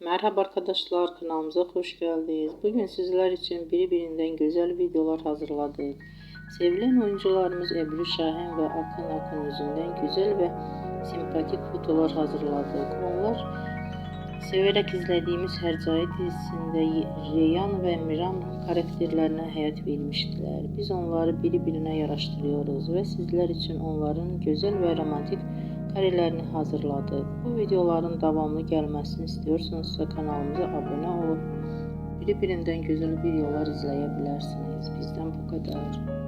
Merhaba arkadaşlar, kanalımıza hoş geldiniz. Bugün sizler için birbirinden güzel videolar hazırladık. Sevilen oyuncularımız Ebru Şahin ve Akın Akın yüzünden güzel ve sempatik fotolar hazırladık. Onlar severek izlediğimiz Hercai dizisinde Reyhan ve Miran karakterlerine hayat vermiştiler. Biz onları birbirine yaraştırıyoruz ve sizler için onların güzel ve romantik karelerini hazırladık. Bu videoların devamlı gelmesini istiyorsanızsa kanalımıza abone olup birbirinden güzel videolar izleyebilirsiniz. Bizden bu kadar.